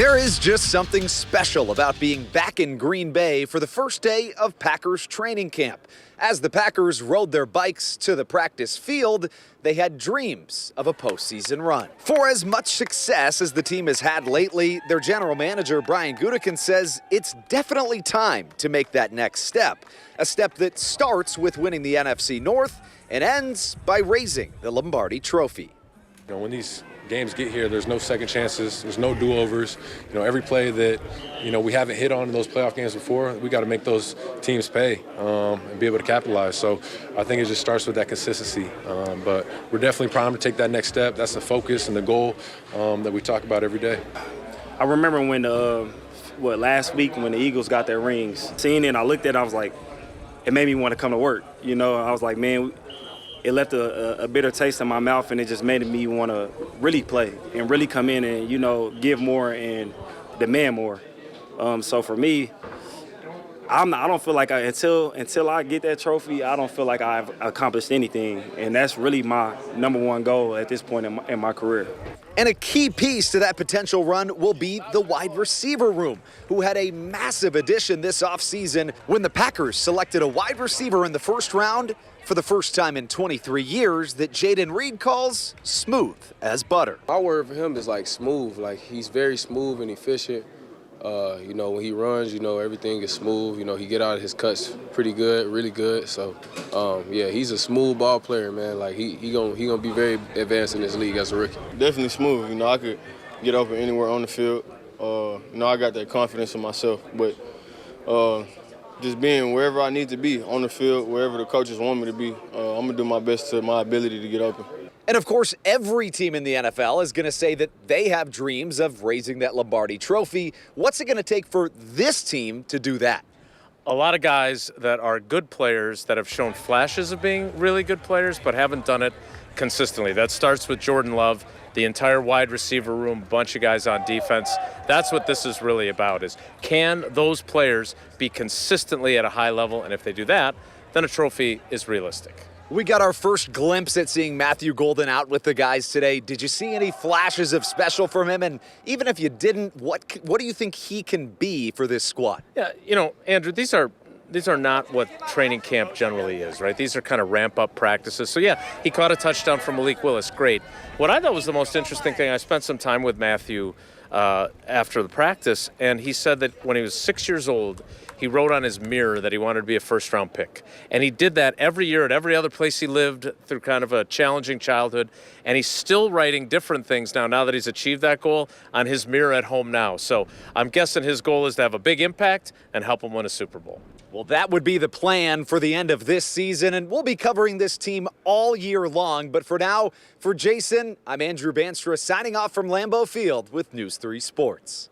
There is just something special about being back in Green Bay for the first day of Packers training camp. As the Packers rode their bikes to the practice field, they had dreams of a postseason run. For as much success as the team has had lately, their general manager, Brian Gutekunst, says it's definitely time to make that next step. A step that starts with winning the NFC North and ends by raising the Lombardi Trophy. You know, when these games get here, there's no second chances, there's no do-overs. You know, every play that, we haven't hit on in those playoff games before, we got to make those teams pay and be able to capitalize. So I think it just starts with that consistency. But we're definitely primed to take that next step. That's the focus and the goal that we talk about every day. I remember when, last week when the Eagles got their rings, seeing it, I looked at it, I was like, it made me want to come to work. I was like, man, it left a bitter taste in my mouth, and it just made me want to really play and really come in and, give more and demand more. So for me, I don't feel like until I get that trophy, I don't feel like I've accomplished anything. And that's really my number one goal at this point in my career. And a key piece to that potential run will be the wide receiver room, who had a massive addition this offseason when the Packers selected a wide receiver in the first round for the first time in 23 years that Jayden Reed calls smooth as butter. My word for him is like smooth. Like, he's very smooth and efficient. When he runs, everything is smooth. He get out of his cuts pretty good, really good. So, he's a smooth ball player, man. Like, he gonna be very advanced in this league as a rookie. Definitely smooth. I could get open anywhere on the field. I got that confidence in myself. But just being wherever I need to be on the field, wherever the coaches want me to be, I'm gonna do my best to my ability to get open. And of course, every team in the NFL is going to say that they have dreams of raising that Lombardi Trophy. What's it going to take for this team to do that? A lot of guys that are good players that have shown flashes of being really good players but haven't done it consistently. That starts with Jordan Love, the entire wide receiver room, a bunch of guys on defense. That's what this is really about, is can those players be consistently at a high level? And if they do that, then a trophy is realistic. We got our first glimpse at seeing Matthew Golden out with the guys today. Did you see any flashes of special from him? And even if you didn't, what do you think he can be for this squad? Yeah, Andrew, these are not what training camp generally is, right? These are kind of ramp-up practices. So, yeah, he caught a touchdown from Malik Willis. Great. What I thought was the most interesting thing, I spent some time with Matthew after the practice, and he said that when he was 6 years old, he wrote on his mirror that he wanted to be a first-round pick. And he did that every year at every other place he lived through kind of a challenging childhood. And he's still writing different things now that he's achieved that goal, on his mirror at home now. So I'm guessing his goal is to have a big impact and help him win a Super Bowl. Well, that would be the plan for the end of this season, and we'll be covering this team all year long. But for now, for Jason, I'm Andrew Banstra signing off from Lambeau Field with News 3 Sports.